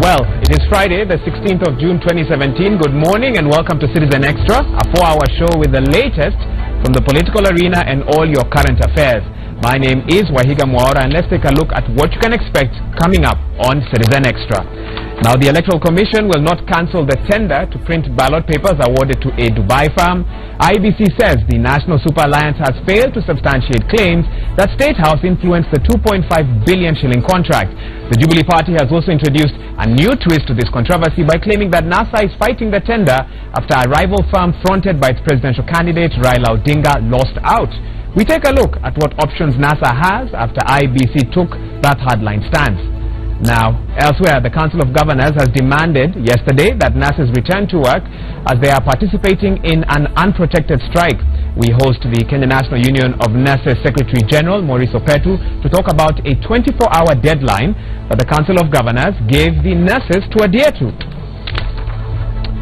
Well, it is Friday, the 16th of June 2017. Good morning and welcome to Citizen Extra, a 4-hour show with the latest from the political arena and all your current affairs. My name is Wahiga Mwaura, and let's take a look at what you can expect coming up on Citizen Extra. Now, the Electoral Commission will not cancel the tender to print ballot papers awarded to a Dubai firm. IEBC says the National Super Alliance has failed to substantiate claims that State House influenced the 2.5 billion shilling contract. The Jubilee Party has also introduced a new twist to this controversy by claiming that NASA is fighting the tender after a rival firm fronted by its presidential candidate Raila Odinga lost out. We take a look at what options NASA has after IEBC took that hardline stance. Now, elsewhere, the Council of Governors has demanded yesterday that nurses return to work as they are participating in an unprotected strike. We host the Kenya National Union of Nurses Secretary General Maurice Opetu to talk about a 24-hour deadline that the Council of Governors gave the nurses to adhere to.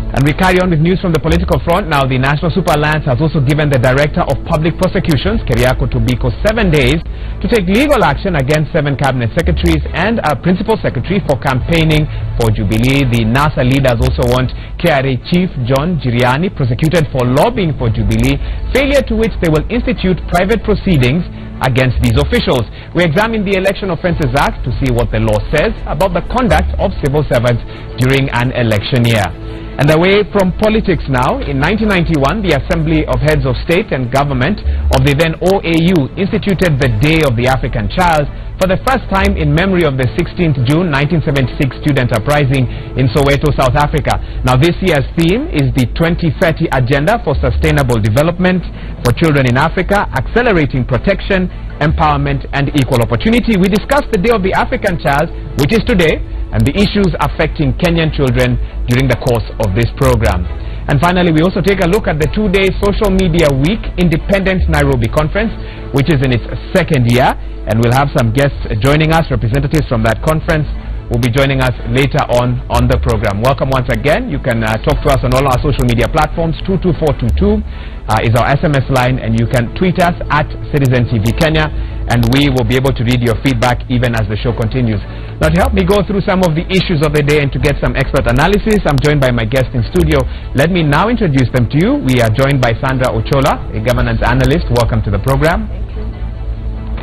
And we carry on with news from the political front. Now, the National Super Alliance has also given the Director of Public Prosecutions, Keriako Tobiko, 7 days to take legal action against 7 cabinet secretaries and a principal secretary for campaigning for Jubilee. The NASA leaders also want KRA Chief John Jiriani prosecuted for lobbying for Jubilee, failure to which they will institute private proceedings against these officials. We examine the Election Offences Act to see what the law says about the conduct of civil servants during an election year. And away from politics now, in 1991, the Assembly of Heads of State and Government of the then OAU instituted the Day of the African Child for the first time in memory of the 16th June 1976 student uprising in Soweto, South Africa. Now, this year's theme is the 2030 Agenda for Sustainable Development for Children in Africa, Accelerating Protection, Empowerment and Equal Opportunity. We discuss the Day of the African Child, which is today, and the issues affecting Kenyan children during the course of this program. And finally, we also take a look at the 2-day Social Media Week Independent Nairobi Conference, which is in its 2nd year, and we'll have some guests joining us. Representatives from that conference will be joining us later on the program. Welcome once again. You can talk to us on all our social media platforms. 22422 is our SMS line, and you can tweet us at Citizen TV Kenya, and we will be able to read your feedback even as the show continues. Now, to help me go through some of the issues of the day and to get some expert analysis, I'm joined by my guest in studio. Let me now introduce them to you. We are joined by Sandra Ochola, a governance analyst. Welcome to the program. Thank you.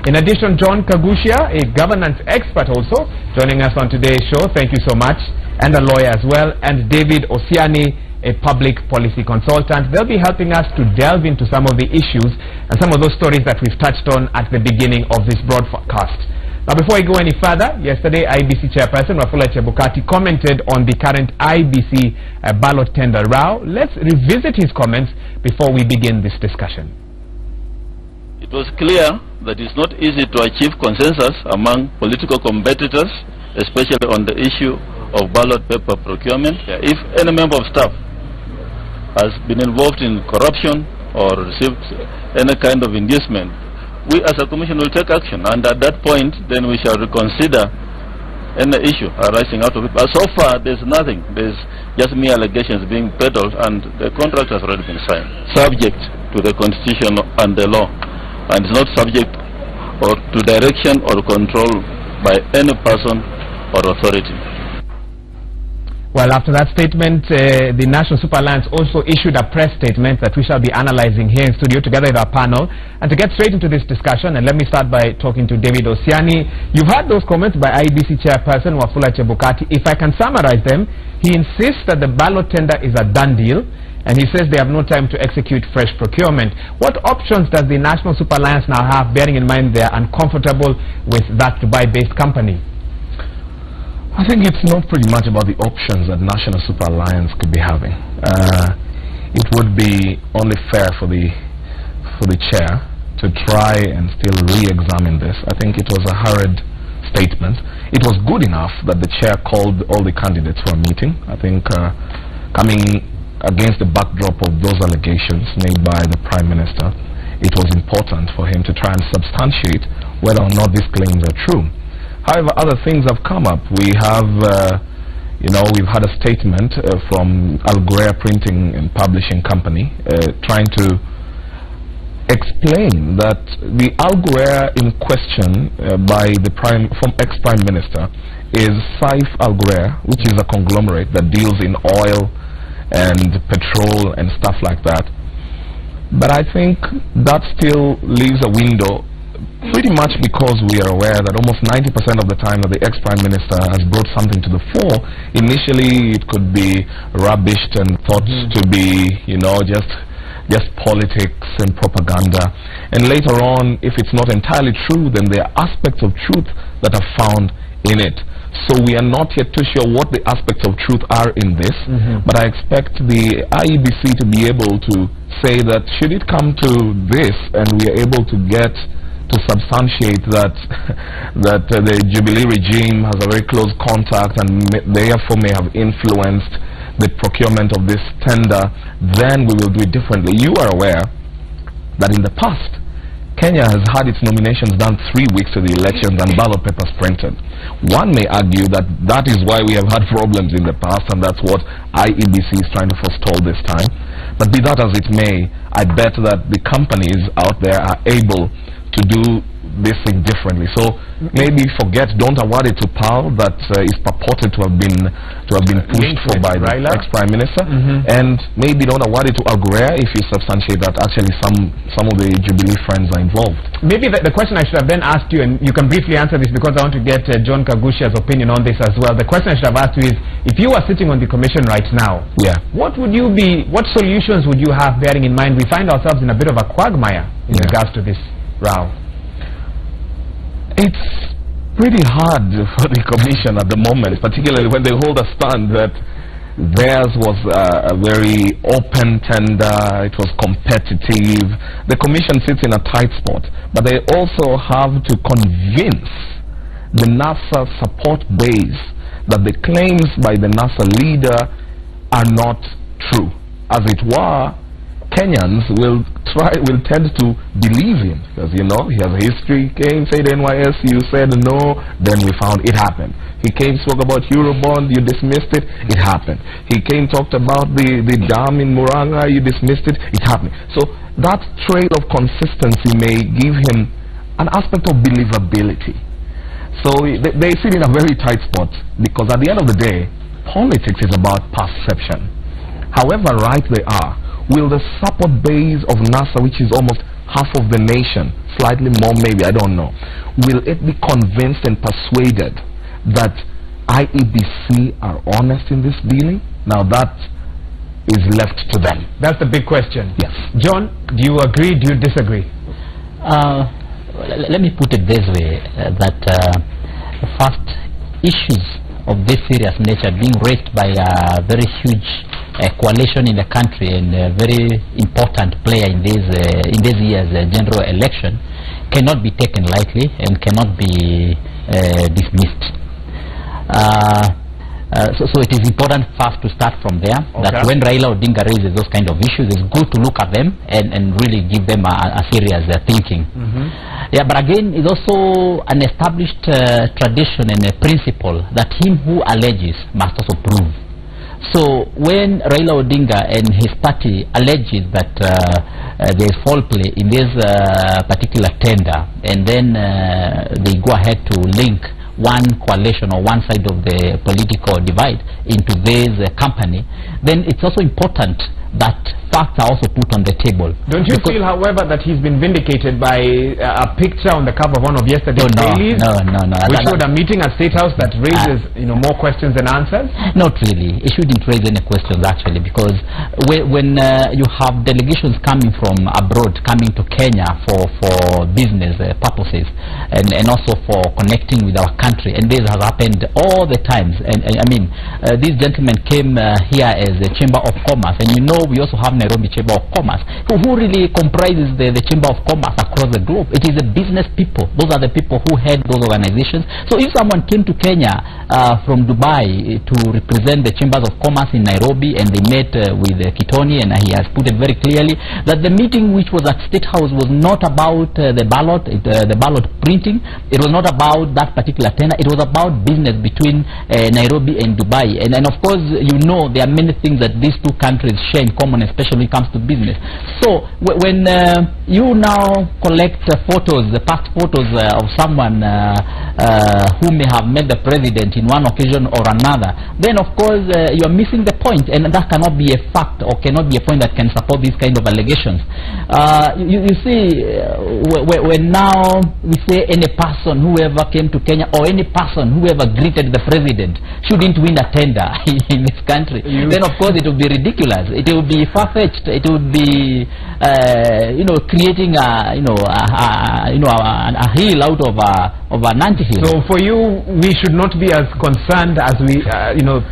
In addition, John Kagushia, a governance expert also, joining us on today's show. Thank you so much. And a lawyer as well. And David Osiani, a public policy consultant. They'll be helping us to delve into some of the issues and some of those stories that we've touched on at the beginning of this broadcast. Now, before we go any further, yesterday IEBC Chairperson Wafula Chebukati commented on the current IEBC ballot tender row. Let's revisit his comments before we begin this discussion. It was clear that it's not easy to achieve consensus among political competitors, especially on the issue of ballot paper procurement. If any member of staff has been involved in corruption or received any kind of inducement, we as a commission will take action, and at that point then we shall reconsider any issue arising out of it. But so far there's nothing. There's just mere allegations being peddled, and the contract has already been signed, subject to the constitution and the law, and it's not subject or to direction or control by any person or authority. Well, after that statement, the National Super Alliance also issued a press statement that we shall be analyzing here in studio together with our panel. And to get straight into this discussion, and let me start by talking to David Osiani. You've heard those comments by IEBC Chairperson Wafula Chebukati. If I can summarize them, he insists that the ballot tender is a done deal, and he says they have no time to execute fresh procurement. What options does the National Super Alliance now have, bearing in mind they are uncomfortable with that Dubai-based company? I think it's not pretty much about the options that National Super Alliance could be having. It would be only fair for the chair to try and still re-examine this. I think it was a hurried statement. It was good enough that the chair called all the candidates for a meeting. I think coming against the backdrop of those allegations made by the Prime Minister, it was important for him to try and substantiate whether or not these claims are true. However, other things have come up. We have, we've had a statement from Al Ghurair Printing and Publishing Company trying to explain that the Al Ghurair in question by the ex-Prime Minister is Saif Al Ghurair, which is a conglomerate that deals in oil and petrol and stuff like that. But I think that still leaves a window, pretty much because we are aware that almost 90% of the time that the ex-Prime Minister has brought something to the fore, initially it could be rubbished and thought to be, you know, just politics and propaganda. And later on, if it's not entirely true, then there are aspects of truth that are found in it. So we are not yet too sure what the aspects of truth are in this, but I expect the IEBC to be able to say that should it come to this and we are able to get to substantiate that the Jubilee regime has a very close contact and therefore may have influenced the procurement of this tender, then we will do it differently. You are aware that in the past, Kenya has had its nominations done 3 weeks to the elections and ballot papers printed. One may argue that that is why we have had problems in the past, and that's what IEBC is trying to forestall this time. But be that as it may, I bet that the companies out there are able to do this thing differently. So maybe don't award it to PAL that is purported to have been pushed for by the ex-Prime Minister, and maybe don't award it to Al Ghurair if you substantiate that actually some of the Jubilee friends are involved. Maybe the question I should have then asked you, and you can briefly answer this because I want to get John Kagusha's opinion on this as well. The question I should have asked you is, if you were sitting on the commission right now, what solutions would you have, bearing in mind we find ourselves in a bit of a quagmire in regards to this row? It's pretty hard for the commission at the moment, particularly when they hold a stand that theirs was a very open tender, it was competitive. The commission sits in a tight spot, but they also have to convince the NASA support base that the claims by the NASA leader are not true. As it were, Kenyans will tend to believe him because, you know, he has a history. Came, said NYSU, said no, then we found it happened. He came, spoke about Eurobond, you dismissed it, it happened. He came, talked about the dam in Muranga, you dismissed it, it happened. So that trail of consistency may give him an aspect of believability. So they sit in a very tight spot because at the end of the day, politics is about perception. However right they are, will the support base of NASA, which is almost half of the nation, slightly more maybe, I don't know, will it be convinced and persuaded that IEBC are honest in this dealing? Now that is left to them. That's the big question. Yes. John, do you agree, do you disagree? Let me put it this way, that first, issues of this serious nature being raised by a very huge coalition in the country and a very important player in this year's general election cannot be taken lightly and cannot be dismissed. So it is important first to start from there, that when Raila Odinga raises those kind of issues, it's good to look at them and really give them a serious thinking. Yeah, but again, it's also an established tradition and a principle that him who alleges must also prove. So when Raila Odinga and his party alleges that there is foul play in this particular tender, and then they go ahead to link one coalition or one side of the political divide into this company, then it's also important that facts are also put on the table. Don't you feel, however, that he's been vindicated by a picture on the cover of one of yesterday's dailies? No. Which showed a meeting at State House that raises more questions than answers? Not really. It shouldn't raise any questions actually, because when you have delegations coming from abroad coming to Kenya for business purposes and also for connecting with our country, and this has happened all the times. And I mean, these gentlemen came here as a Chamber of Commerce, and you know we also have Nairobi Chamber of Commerce, who really comprises the Chamber of Commerce across the globe. It is the business people. Those are the people who head those organizations. So if someone came to Kenya from Dubai to represent the Chambers of Commerce in Nairobi, and they met with Kitoni, and he has put it very clearly that the meeting which was at State House was not about the ballot printing. It was not about that particular tender. It was about business between Nairobi and Dubai. And of course, you know, there are many things that these two countries share in common, especially when it comes to business. So when you now collect photos, the past photos of someone who may have met the president in in one occasion or another, then of course you're missing the point, and that cannot be a fact or cannot be a point that can support these kind of allegations. You see, when now we say any person whoever came to Kenya or any person whoever greeted the president shouldn't win a tender in this country, then of course it would be ridiculous. It would be far-fetched. It would be creating a hill out of an anti-hill. So for you, we should not be as concerned as we,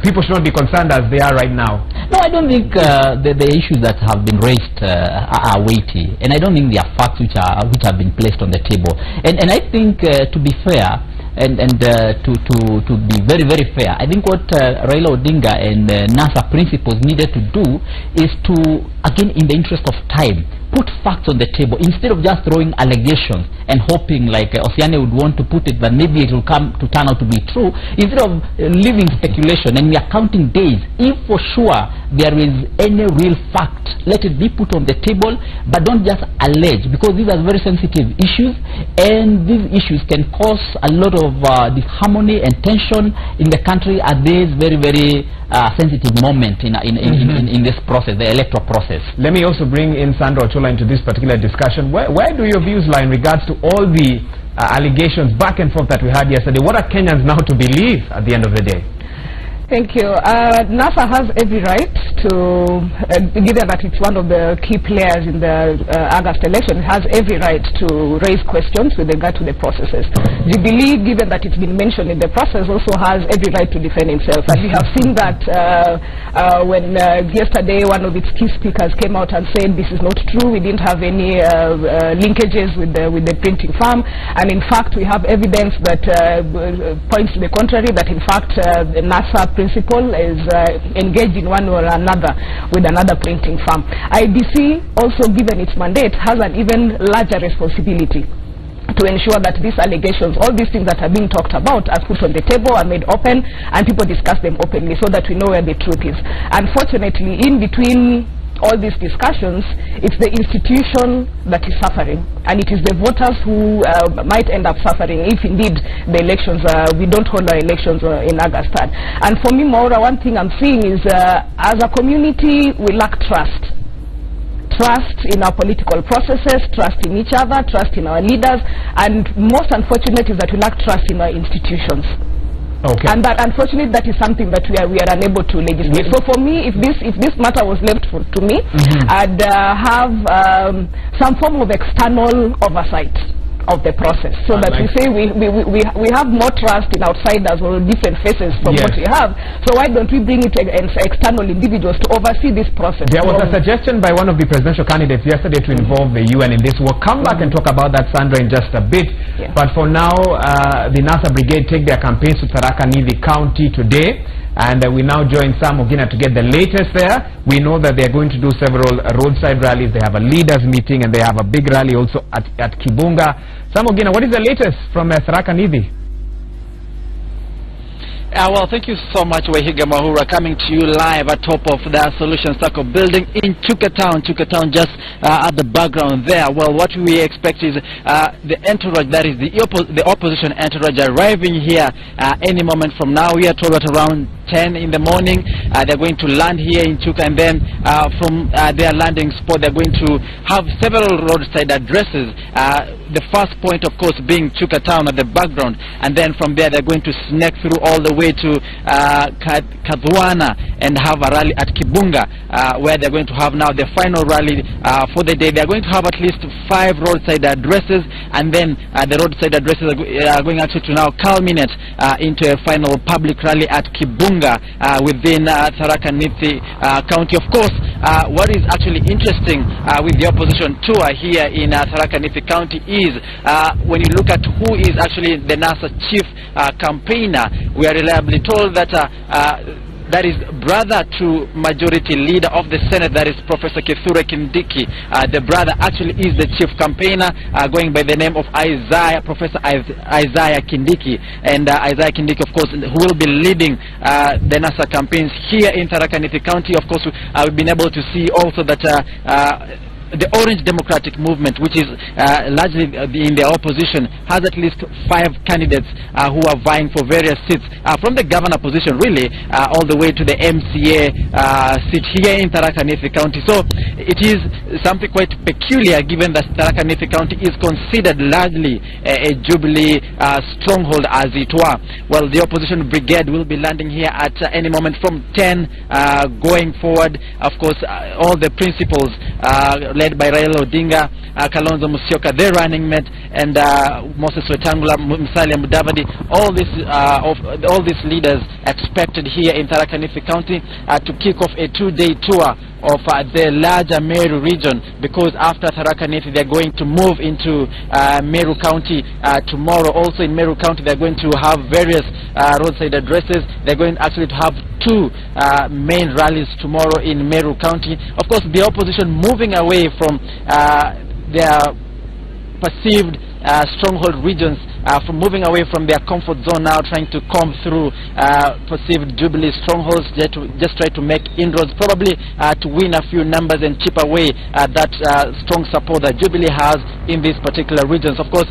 people should not be concerned as they are right now. No, I don't think the issues that have been raised are weighty, and I don't think there are facts which have been placed on the table. And I think to be fair, and to be very, very fair, I think what Raila Odinga and NASA principals needed to do is to, again, in the interest of time, put facts on the table instead of just throwing allegations and hoping, like Osiane would want to put it, that maybe it will turn out to be true, instead of leaving speculation. And we are counting days. If for sure there is any real fact, let it be put on the table, but don't just allege, because these are very sensitive issues, and these issues can cause a lot of disharmony and tension in the country at this very, very sensitive moment in this process, the electoral process. Let me also bring in Sandra Ochola into this particular discussion. Where do your views lie in regards to all the allegations back and forth that we had yesterday? What are Kenyans now to believe at the end of the day? Thank you. NASA has every right to, given that it's one of the key players in the August election, it has every right to raise questions with regard to the processes. Jubilee, given that it's been mentioned in the process, also has every right to defend itself. And we have seen that when yesterday one of its key speakers came out and said this is not true, we didn't have any linkages with the printing firm, and in fact we have evidence that points to the contrary, that in fact the NASA principal is engaged in one or another with another printing firm. IEBC, also given its mandate, has an even larger responsibility to ensure that these allegations, all these things that are being talked about, are put on the table, are made open, and people discuss them openly so that we know where the truth is. Unfortunately, in between all these discussions, it's the institution that is suffering, and it is the voters who might end up suffering if indeed the elections, we don't hold our elections in August 3rd. And for me, Maura, one thing I'm seeing is as a community, we lack trust. Trust in our political processes, trust in each other, trust in our leaders, and most unfortunate is that we lack trust in our institutions. Okay. And that, unfortunately, that is something that we are unable to legislate. So for me, if this matter was left to me, I'd have some form of external oversight of the process, so that we say we have more trust in outsiders or different faces from what we have. So why don't we bring it external individuals to oversee this process? There was a suggestion by one of the presidential candidates yesterday to involve the UN in this. We'll come back and talk about that, Sandra, in just a bit. But for now, the NASA Brigade take their campaigns to Tharaka Nithi County today. And we now join Sam Ogina to get the latest there. We know that they are going to do several roadside rallies. They have a leaders meeting, and they have a big rally also at Kibunga. Sam Ogina, what is the latest from Tharaka Nithi? Well, thank you so much, Wahiga Mahura, coming to you live atop of the Solution Circle building in Chuka Town just at the background there. Well, what we expect is the entourage, that is the opposition entourage, arriving here any moment from now. We are told at around 10 in the morning. They're going to land here in Chuka, and then from their landing spot, they're going to have several roadside addresses. The first point, of course, being Chuka Town at the background, and then from there, they're going to snake through all the way to Kadhuana and have a rally at Kibunga, where they're going to have now the final rally for the day. They're going to have at least 5 roadside addresses, and then the roadside addresses are going actually to now culminate into a final public rally at Kibunga within Tharaka Nithi County. Of course, what is actually interesting with the opposition tour here in Tharaka Nithi County is when you look at who is actually the NASA chief campaigner, we are reliably told that that is brother to majority leader of the Senate, that is Professor Kithure Kindiki. The brother actually is the chief campaigner, going by the name of Professor Isaiah Kindiki. And Isaiah Kindiki, of course, who will be leading the NASA campaigns here in Tharaka Nithi County. Of course, we've been able to see also that the Orange Democratic Movement, which is largely in the opposition, has at least 5 candidates who are vying for various seats from the governor position, really, all the way to the MCA seat here in Tharaka Nithi County. So it is something quite peculiar, given that Tharaka Nithi County is considered largely a Jubilee stronghold, as it were. Well, the opposition brigade will be landing here at any moment from 10 going forward. Of course, all the principals led by Raila Odinga, Kalonzo Musyoka, their running mate, and Moses Wetangula, Musalia Mudavadi, all these leaders expected here in Tharaka Nithi County to kick off a 2-day tour of the larger Meru region, because after Tharaka Nithi they're going to move into Meru County tomorrow. Also in Meru County they're going to have various roadside addresses. They're going actually to have 2 main rallies tomorrow in Meru County. Of course, the opposition moving away from their perceived stronghold regions, from moving away from their comfort zone, now trying to comb through perceived Jubilee strongholds, just try to make inroads, probably to win a few numbers and chip away that strong support that Jubilee has in these particular regions. Of course,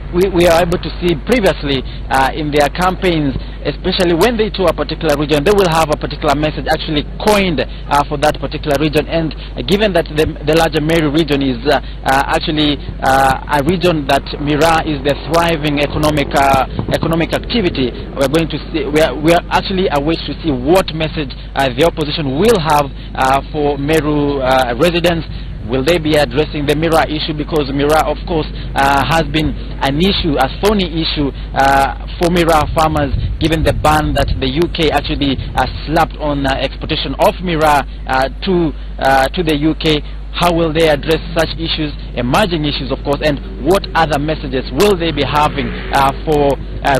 we are able to see previously in their campaigns, especially when they tour a particular region, they will have a particular message actually coined for that particular region. And given that the larger Meru region is actually a region that Mira is the thriving economic activity, we're going to see, we are actually awaiting to see what message the opposition will have for Meru residents. Will they be addressing the Mira issue? Because Mira, of course, has been an issue, a thorny issue for Mira farmers, given the ban that the UK actually slapped on exportation of Mira to the UK. How will they address such issues, emerging issues, of course, and what other messages will they be having for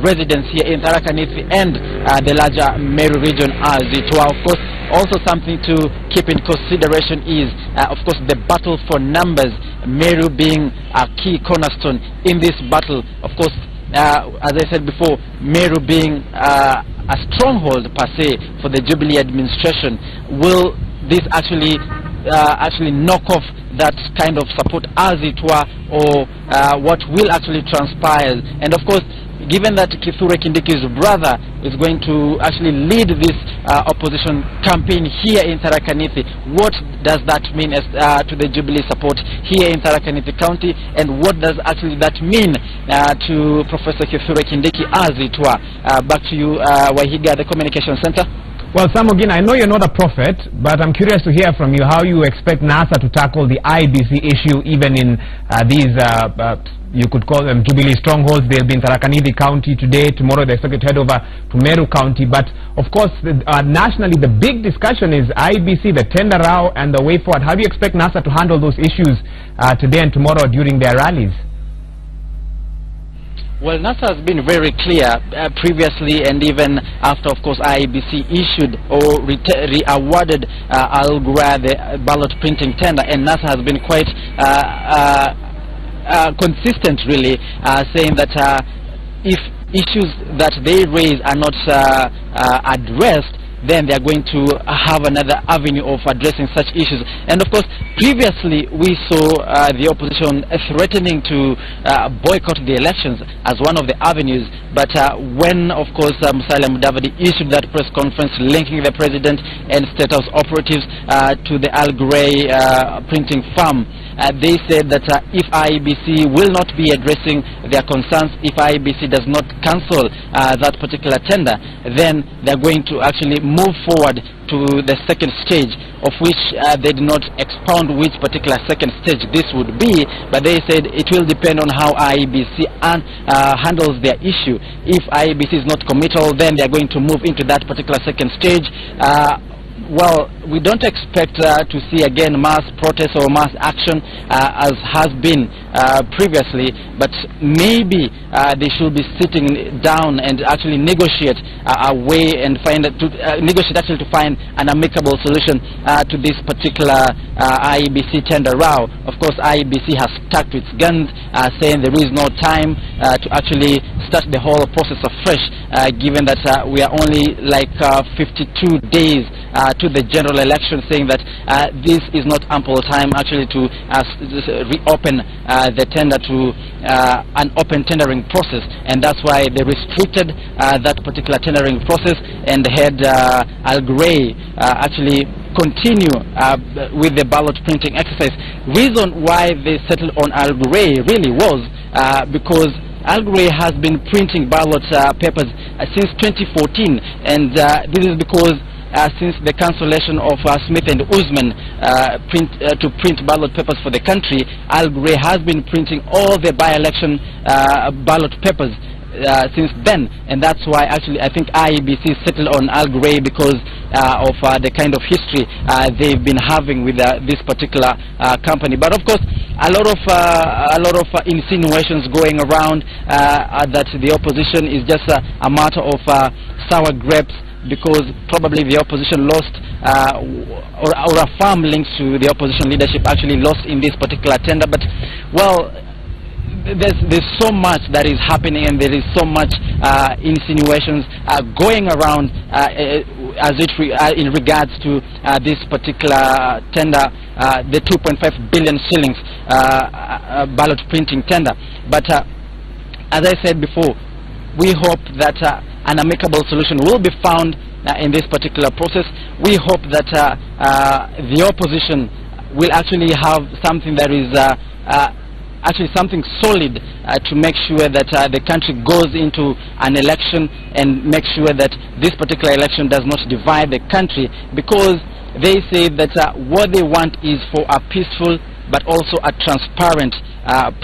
residents here in Tharaka Nithi and the larger Meru region as it were? Of course, also something to keep in consideration is, of course, the battle for numbers, Meru being a key cornerstone in this battle. Of course, as I said before, Meru being a stronghold per se for the Jubilee administration. Will this actually knock off that kind of support, as it were, or what will actually transpire? And of course, given that Kithure Kindiki's brother is going to actually lead this opposition campaign here in Tharaka Nithi, what does that mean as, to the Jubilee support here in Tharaka Nithi County, and what does actually that mean to Professor Kithure Kindiki, as it were? Back to you, Wahiga, the Communication Center. Well, Samogin, I know you're not a prophet, but I'm curious to hear from you how you expect NASA to tackle the IEBC issue, even in these, you could call them Jubilee strongholds. They'll be in Tharaka Nithi County today. Tomorrow they're expected to head over to Meru County. But, of course, nationally, the big discussion is IEBC, the tender row, and the way forward. How do you expect NASA to handle those issues today and tomorrow during their rallies? Well, NASA has been very clear previously, and even after, of course, IEBC issued or awarded Al Ghurair the ballot printing tender, and NASA has been quite consistent, really, saying that if issues that they raise are not addressed, then they are going to have another avenue of addressing such issues. And of course, previously we saw the opposition threatening to boycott the elections as one of the avenues. But when, of course, Musalia Mudavadi issued that press conference linking the president and State House operatives to the Al Ghurair printing farm, they said that if IEBC will not be addressing their concerns, if IEBC does not cancel that particular tender, then they're going to actually move forward to the second stage, of which they did not expound which particular second stage this would be, but they said it will depend on how IEBC handles their issue. If IEBC is not committal, then they are going to move into that particular second stage. Well, we don't expect to see again mass protest or mass action as has been previously, but maybe they should be sitting down and actually negotiate a way and negotiate actually to find an amicable solution to this particular IEBC tender row. Of course, IEBC has stuck to its guns, saying there is no time to actually start the whole process afresh, given that we are only like 52 days to the general election, saying that this is not ample time actually to reopen the tender to an open tendering process, and that's why they restricted that particular tendering process and had Al Ghurair actually continue with the ballot printing exercise. Reason why they settled on Al Ghurair really was because Al Ghurair has been printing ballot papers since 2014, and this is because since the cancellation of Smith and Usman to print ballot papers for the country, Al Ghurair has been printing all the by-election ballot papers since then, and that's why actually I think IEBC settled on Al Ghurair because of the kind of history they've been having with this particular company. But of course, a lot of insinuations going around that the opposition is just a matter of sour grapes, because probably the opposition lost or a firm links to the opposition leadership actually lost in this particular tender. But well, there's so much that is happening, and there is so much insinuations going around in regards to this particular tender, the 2.5 billion shillings ballot printing tender. But as I said before, we hope that an amicable solution will be found in this particular process. We hope that the opposition will actually have something that is actually something solid to make sure that the country goes into an election and make sure that this particular election does not divide the country, because they say that what they want is for a peaceful but also a transparent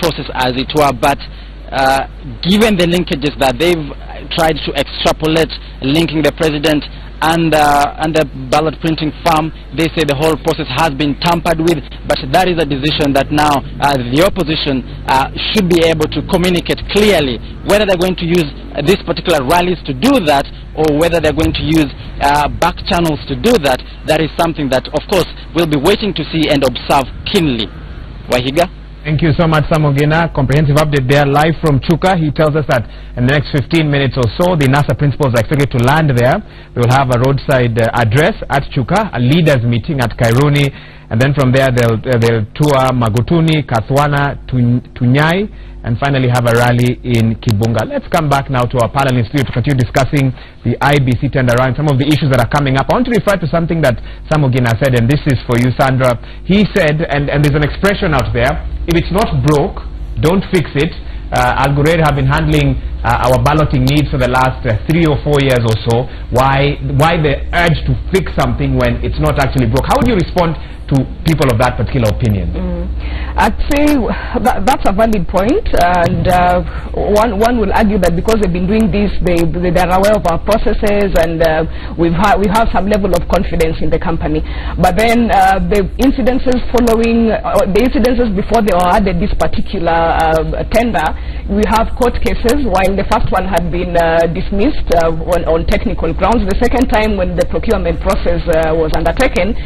process, as it were. But given the linkages that they've tried to extrapolate, linking the president and the ballot printing firm, they say the whole process has been tampered with. But that is a decision that now the opposition should be able to communicate clearly whether they're going to use these particular rallies to do that, or whether they're going to use back channels to do that. That is something that, of course, we'll be waiting to see and observe keenly. Wahiga? Thank you so much, Samogina. Comprehensive update there, live from Chuka. He tells us that in the next 15 minutes or so, the NASA principals are expected to land there. They will have a roadside address at Chuka, a leaders meeting at Kairuni, and then from there they'll tour Magutuni, Kathwana, Tunyai, and finally have a rally in Kibunga. Let's come back now to our panel in studio to continue discussing the IEBC tender round, some of the issues that are coming up. I want to refer to something that Samogina said, and this is for you, Sandra. He said, and there's an expression out there, if it's not broke, don't fix it. Al Ghurair have been handling our balloting needs for the last 3 or 4 years or so. Why the urge to fix something when it's not actually broke? How would you respond to people of that particular opinion? I'd say that's a valid point, and one will argue that because they've been doing this, they're aware of our processes, and we have some level of confidence in the company. But then the incidences following, the incidences before they awarded this particular tender, we have court cases. While the first one had been dismissed on technical grounds, the second time when the procurement process was undertaken,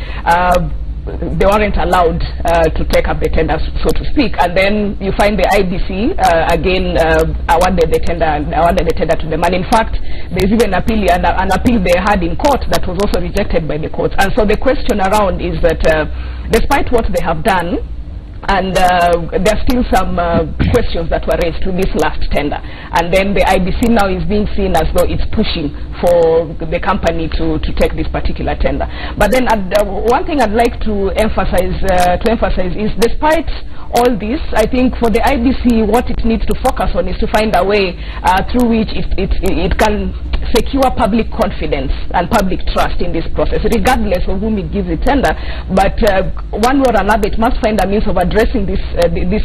they weren't allowed to take up the tender, so to speak. And then you find the IEBC again awarded the tender to them. And in fact, there's even an appeal they had in court that was also rejected by the courts. And so the question around is that despite what they have done, and there are still some questions that were raised to this last tender, and then the IEBC now is being seen as though it's pushing for the company to take this particular tender. But then one thing I'd like to emphasize is, despite all this, I think for the IEBC, what it needs to focus on is to find a way through which it can secure public confidence and public trust in this process, regardless of whom it gives the tender. But one way or another, it must find a means of addressing this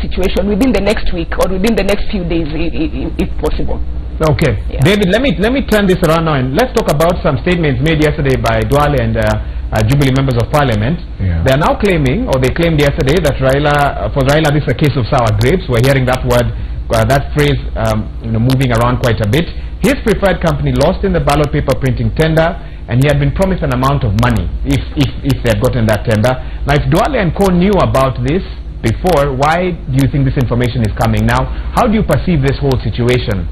situation within the next week or within the next few days, if possible. Okay, yeah. David, let me turn this around now, and let's talk about some statements made yesterday by Duale and Jubilee members of Parliament. Yeah. They are now claiming, or they claimed yesterday, that for Raila this is a case of sour grapes. We're hearing that word, that phrase, moving around quite a bit. His preferred company lost in the ballot paper printing tender, and he had been promised an amount of money if they had gotten that tender. Now, if Duale and Co knew about this before, why do you think this information is coming now? How do you perceive this whole situation?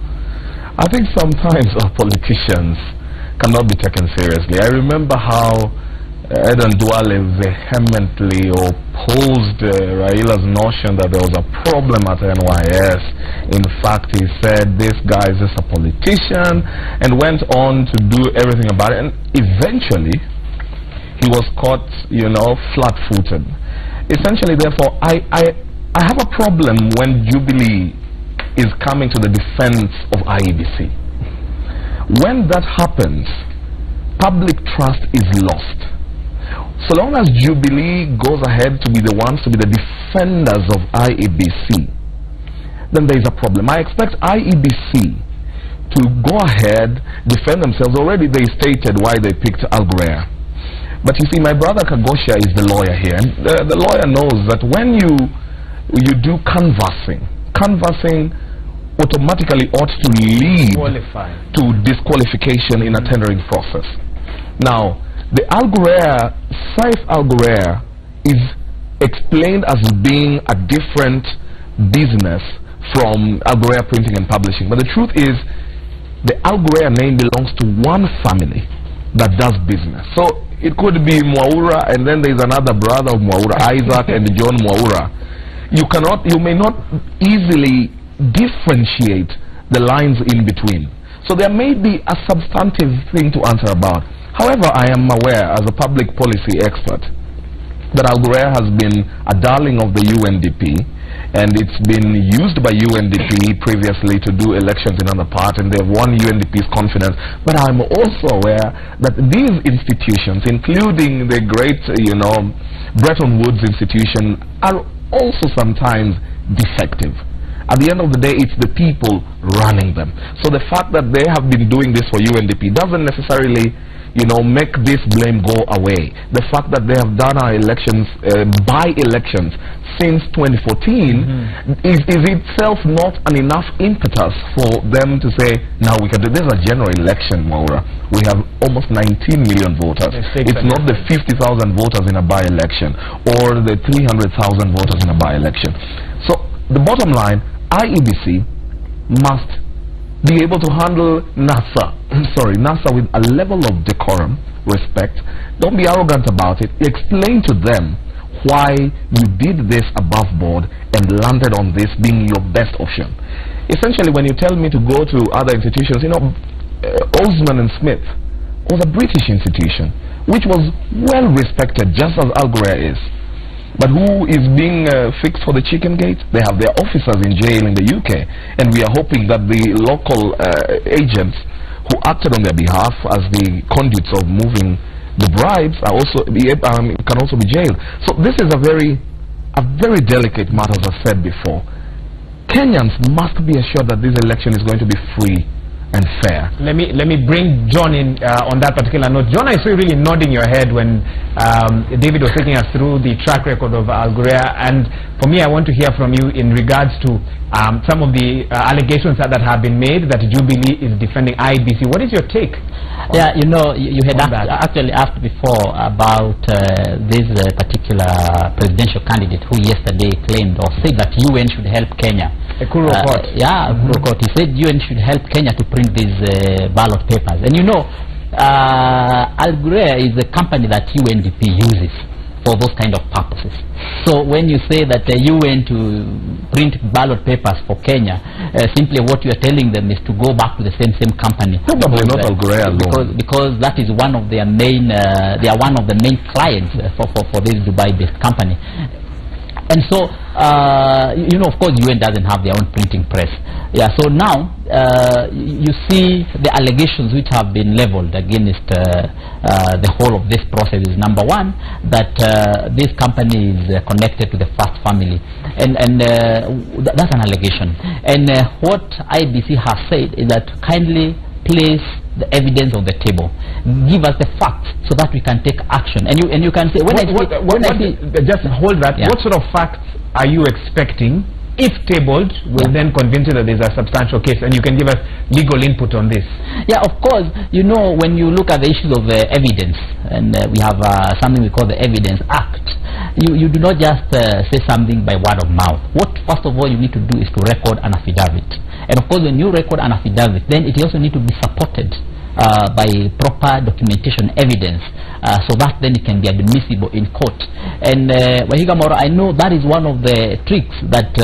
I think sometimes our politicians cannot be taken seriously. I remember how Eden Duale vehemently opposed Raila's notion that there was a problem at NYS. In fact, he said this guy is just a politician and went on to do everything about it. And eventually, he was caught, you know, flat-footed. Essentially, therefore, I have a problem when Jubilee is coming to the defense of IEBC. When that happens, public trust is lost. So long as Jubilee goes ahead to be the ones to be the defenders of IEBC, then there is a problem. I expect IEBC to go ahead, defend themselves. Already they stated why they picked Al Ghurair. But you see, my brother Kagosha is the lawyer here. And the lawyer knows that when you do canvassing automatically ought to lead to disqualification in a tendering process. Now, the Al Ghurair, Saif Al Ghurair, is explained as being a different business from Al Ghurair Printing and Publishing. But the truth is, the Al Ghurair name belongs to one family that does business. So it could be Mwaura, and then there's another brother of Mwaura, Isaac and John Mwaura. You may not easily differentiate the lines in between. So there may be a substantive thing to answer about. However, I am aware as a public policy expert that Al Ghurair has been a darling of the UNDP, and it's been used by UNDP previously to do elections in other parts, and they've won UNDP's confidence. But I'm also aware that these institutions, including the great, you know, Bretton Woods institution, are also sometimes defective. At the end of the day, it's the people running them. So the fact that they have been doing this for UNDP doesn't necessarily, you know, make this blame go away. The fact that they have done our elections, by-elections, since 2014 is itself not an enough impetus for them to say, now we can do this. Is a general election, Maura. We have almost 19 million voters. It's not the 50,000 voters in a by-election or the 300,000 voters in a by-election. So the bottom line, IEBC must be able to handle NASA with a level of decorum, respect. Don't be arrogant about it. Explain to them why you did this above board and landed on this being your best option. Essentially, when you tell me to go to other institutions, you know, Osman and Smith was a British institution which was well respected, just as Al Ghurair is. But who is being fixed for the chicken gate? They have their officers in jail in the UK, and we are hoping that the local agents who acted on their behalf as the conduits of moving the bribes are also can also be jailed. So this is a very delicate matter, as I said before. Kenyans must be assured that this election is going to be free and fair. Let me bring John in on that particular note. John, I saw you really nodding your head when David was taking us through the track record of Al Ghurair, and for me, I want to hear from you in regards to some of the allegations that have been made that Jubilee is defending IEBC. What is your take? Yeah, you know, you had actually asked before about this particular presidential candidate who yesterday claimed or said that UN should help Kenya. Ekuru Aukot. Yeah, Ekuru Aukot. He said UN should help Kenya to print these ballot papers. And you know, Al Ghurair is a company that UNDP uses for those kind of purposes. So when you say that the UN to print ballot papers for Kenya, simply what you are telling them is to go back to the same company. Probably not Al Ghurair alone. Because that is one of their main, they are one of the main clients for this Dubai-based company. And so, you know, of course, UN doesn't have their own printing press. Yeah, so now you see the allegations which have been leveled against the whole of this process is, number one, that this company is connected to the First family. And that's an allegation. And what IEBC has said is that kindly place the evidence on the table, give us the facts so that we can take action. And you can say, just hold that. Yeah. What sort of facts are you expecting, if tabled, will then convince you that there's a substantial case, and you can give us legal input on this? Yeah, of course. You know, when you look at the issues of evidence, and we have something we call the Evidence Act, you do not just say something by word of mouth. What first of all you need to do is to record an affidavit. And of course, when you record an affidavit, then it also needs to be supported by proper documentation evidence, so that then it can be admissible in court. And Wahiga Moro, I know that is one of the tricks that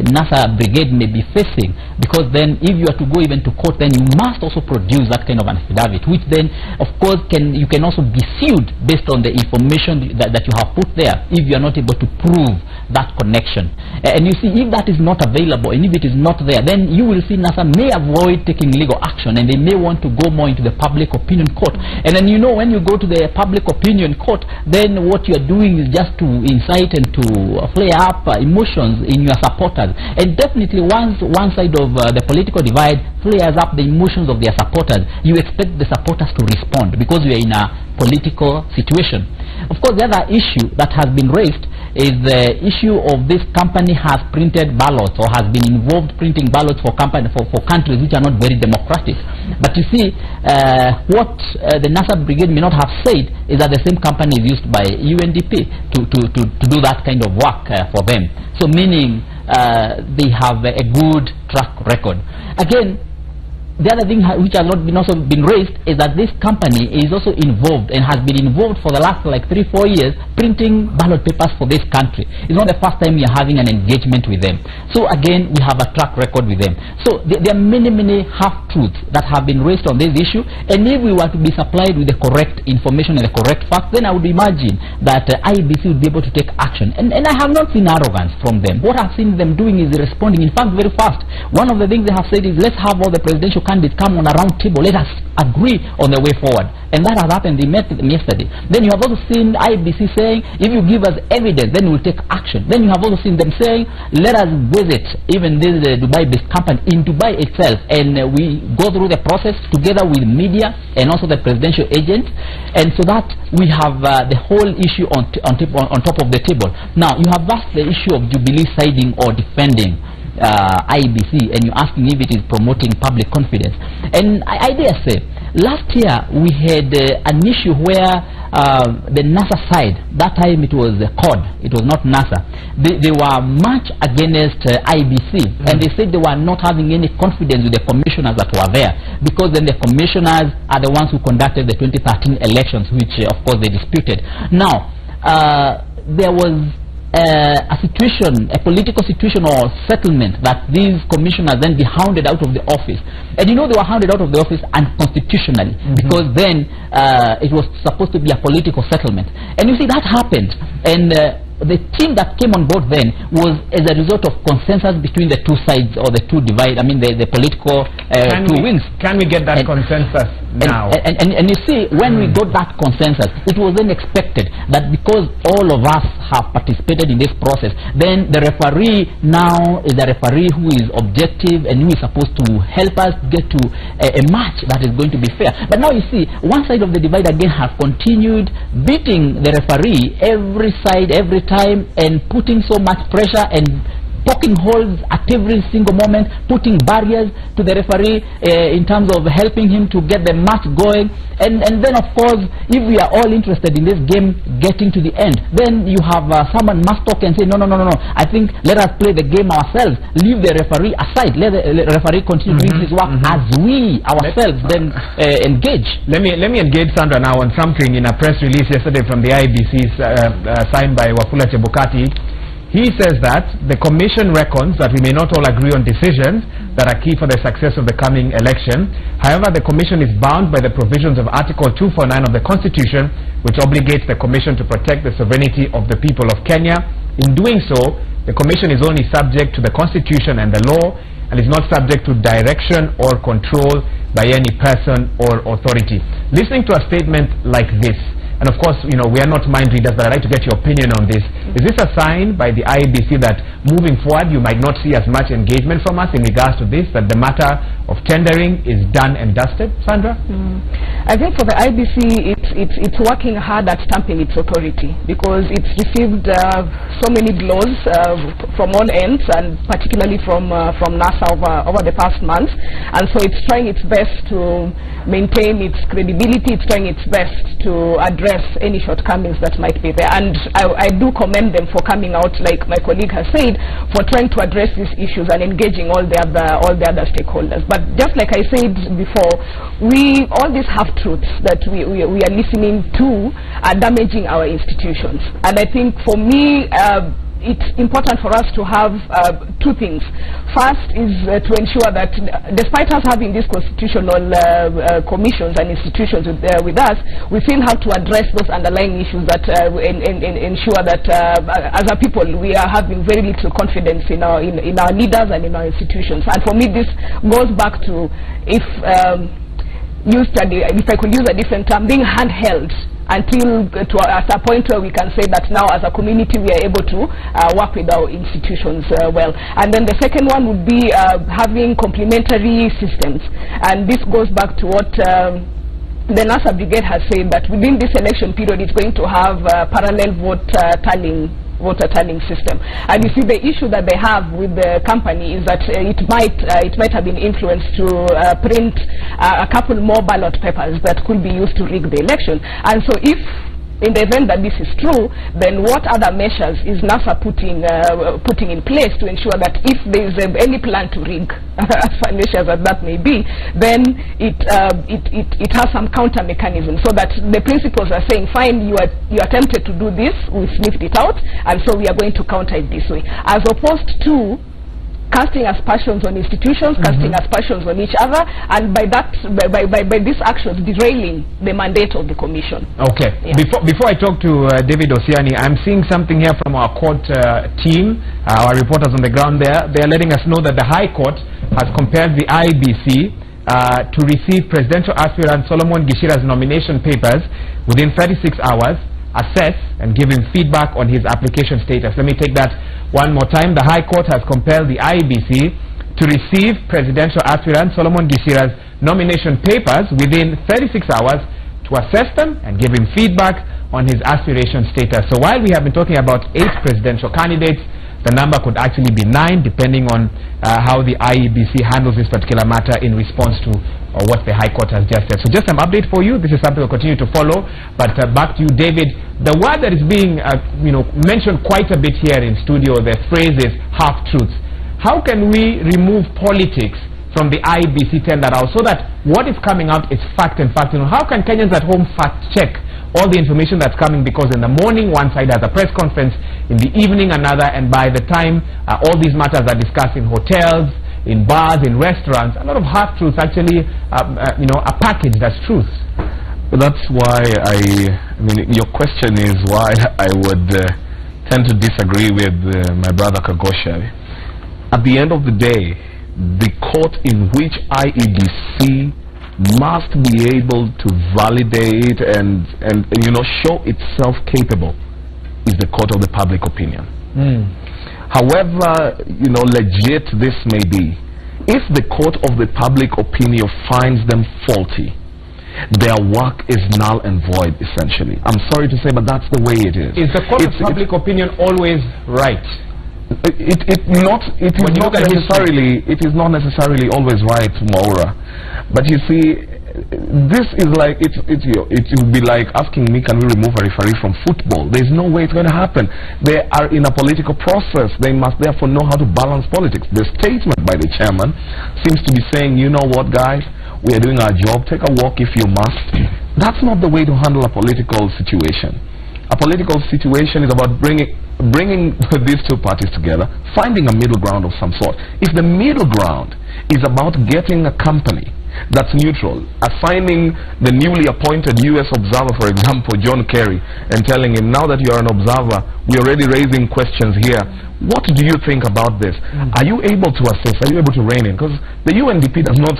NASA Brigade may be facing, because then if you are to go even to court, then you must also produce that kind of an affidavit, which then of course you can also be sued based on the information that you have put there, if you are not able to prove that connection. And you see, if that is not available, and if it is not there, then you will see NASA may avoid taking legal action, and they may want to go more into the public opinion court. And then, you know, when you go to the public opinion court, then what you are doing is just to incite and to flare up emotions in your supporters. And definitely once one side of the political divide flares up the emotions of their supporters, you expect the supporters to respond, because we are in a political situation. Of course, the other issue that has been raised is the issue of this company has printed ballots, or has been involved printing ballots for countries which are not very democratic. But you see, what the NASA Brigade may not have said is that the same company is used by UNDP to do that kind of work for them. So meaning they have a good track record. Again, the other thing which has not been also been raised is that this company is also involved, and has been involved for the last like 3-4 years, printing ballot papers for this country. It's not the first time we are having an engagement with them. So again, we have a track record with them. So there are many half-truths that have been raised on this issue, and if we were to be supplied with the correct information and the correct facts, then I would imagine that IEBC would be able to take action. And I have not seen arrogance from them. What I've seen them doing is responding, in fact, very fast. One of the things they have said is, let's have all the presidential candidates come on a round table, let us agree on the way forward. And that has happened. They met them yesterday. Then you have also seen IEBC saying, if you give us evidence, then we'll take action. Then you have also seen them saying, let us visit even this Dubai-based company in Dubai itself, and we go through the process together with media and also the presidential agent, and so that we have the whole issue on top of the table. Now, you have asked the issue of Jubilee siding or defending IEBC, and you're asking if it is promoting public confidence. And I dare say, last year we had an issue where the NASA side, that time it was COD, it was not NASA, they were much against IEBC, and they said they were not having any confidence with the commissioners that were there, because then the commissioners are the ones who conducted the 2013 elections, which of course they disputed. Now, there was a situation, a political situation or settlement, that these commissioners then be hounded out of the office. And you know, they were hounded out of the office unconstitutionally, because then it was supposed to be a political settlement. And you see, that happened. And the team that came on board then was as a result of consensus between the two sides, or the two divide, I mean the political two wings. Can we get that consensus now? And you see, when we got that consensus, it was then expected that because all of us have participated in this process, then the referee now is a referee who is objective and who is supposed to help us get to a match that is going to be fair. But now you see, one side of the divide again have continued beating the referee every side, every time, and putting so much pressure and poking holes at every single moment, putting barriers to the referee in terms of helping him to get the match going. And then of course, if we are all interested in this game getting to the end, then you have someone must talk and say, no, I think let us play the game ourselves, leave the referee aside, let the referee continue doing his work as we ourselves then engage. Let me engage Sandra now on something in a press release yesterday from the IEBC signed by Wafula Chebukati. He says that the commission reckons that we may not all agree on decisions that are key for the success of the coming election. However, the commission is bound by the provisions of Article 249 of the Constitution, which obligates the commission to protect the sovereignty of the people of Kenya. In doing so, the commission is only subject to the Constitution and the law, and is not subject to direction or control by any person or authority. Listening to a statement like this, and of course, you know, we are not mind readers, but I'd like to get your opinion on this. Is this a sign by the IEBC that moving forward you might not see as much engagement from us in regards to this, that the matter of tendering is done and dusted? Sandra? I think for the IBC, it's working hard at stamping its authority, because it's received so many blows from all ends, and particularly from NASA over the past months, and so it's trying its best to maintain its credibility. It's trying its best to address any shortcomings that might be there, and I do commend them for coming out, like my colleague has said, for trying to address these issues and engaging all the other stakeholders. But just like I said before, all these half-truths that we are listening to are damaging our institutions. And I think for me, it's important for us to have two things. First is to ensure that despite us having these constitutional commissions and institutions with us, we still have to address those underlying issues that ensure that as a people we are having very little confidence in our leaders and in our institutions. And for me, this goes back to, if I could use a different term, being handheld until at a point where we can say that now as a community we are able to work with our institutions well. And then the second one would be having complementary systems, and this goes back to what the NASA Brigade has said, that within this election period it's going to have parallel voter tallying system. And you see, the issue that they have with the company is that it might have been influenced to print a couple more ballot papers that could be used to rig the election. And so if in the event that this is true, then what other measures is NASA putting in place to ensure that if there is any plan to rig, as fallacious as that may be, then it has some counter mechanism, so that the principals are saying, fine, you attempted to do this, we sniffed it out, and so we are going to counter it this way, as opposed to casting aspersions on institutions, casting aspersions on each other, and by these actions derailing the mandate of the commission. Okay. Yeah. Before I talk to David Osiani, I'm seeing something here from our court team, our reporters on the ground there. They are letting us know that the High Court has compelled the IEBC to receive presidential aspirant Solomon Gishira's nomination papers within 36 hours, assess and give him feedback on his application status. Let me take that one more time. The High Court has compelled the IEBC to receive presidential aspirant Solomon Gishira's nomination papers within 36 hours to assess them and give him feedback on his aspiration status. So while we have been talking about 8 presidential candidates, the number could actually be 9, depending on how the IEBC handles this particular matter in response to what the High Court has just said. So just an update for you. This is something we'll continue to follow. But back to you, David. The word that is being mentioned quite a bit here in studio, the phrase is half-truths. How can we remove politics from the IEBC tender out so that what is coming out is fact and fact? How can Kenyans at home fact-check all the information that's coming, because in the morning one side has a press conference, in the evening another, and by the time all these matters are discussed in hotels, in bars, in restaurants, a lot of half-truths actually are packaged as truths. That's why I mean, your question is why I would tend to disagree with my brother Kagosha. At the end of the day, the court in which IEBC must be able to validate and show itself capable is the court of the public opinion. However legit this may be, if the court of the public opinion finds them faulty, their work is null and void, essentially. I'm sorry to say, but that's the way it is. Is the court of public opinion always right? It is not necessarily always right, Maura. But you see, this is like it will be like asking me, can we remove a referee from football? There's no way it's going to happen. They are in a political process. They must therefore know how to balance politics. The statement by the chairman seems to be saying, you know what, guys, we are doing our job. Take a walk if you must. That's not the way to handle a political situation. A political situation is about bringing these two parties together, finding a middle ground of some sort. If the middle ground is about getting a company that's neutral, assigning the newly appointed U.S. observer, for example, John Kerry, and telling him, now that you are an observer, we're already raising questions here. What do you think about this? Are you able to assess? Are you able to rein in? Because the UNDP does not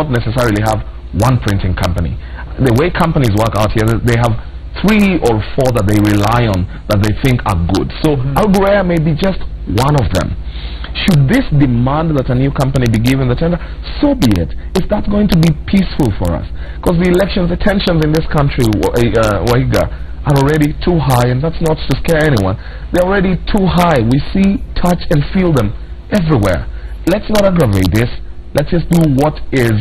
necessarily have one printing company. The way companies work out here, they have 3 or 4 that they rely on, that they think are good. So Al Ghurair may be just one of them. Should this demand that a new company be given the tender? So be it. If that's going to be peaceful for us. Because the elections, the tensions in this country, Wahiga, are already too high, and that's not to scare anyone. They're already too high. We see, touch, and feel them everywhere. Let's not aggravate this. Let's just do what is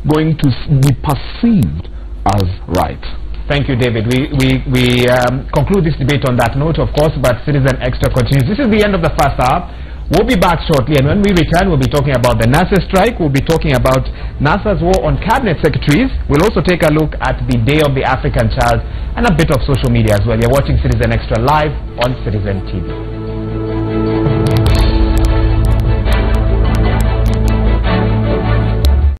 going to be perceived as right. Thank you, David. We conclude this debate on that note, of course, but Citizen Extra continues. This is the end of the first hour. We'll be back shortly, and when we return, we'll be talking about the NASA strike. We'll be talking about NASA's war on cabinet secretaries. We'll also take a look at the Day of the African Child and a bit of social media as well. You're watching Citizen Extra live on Citizen TV.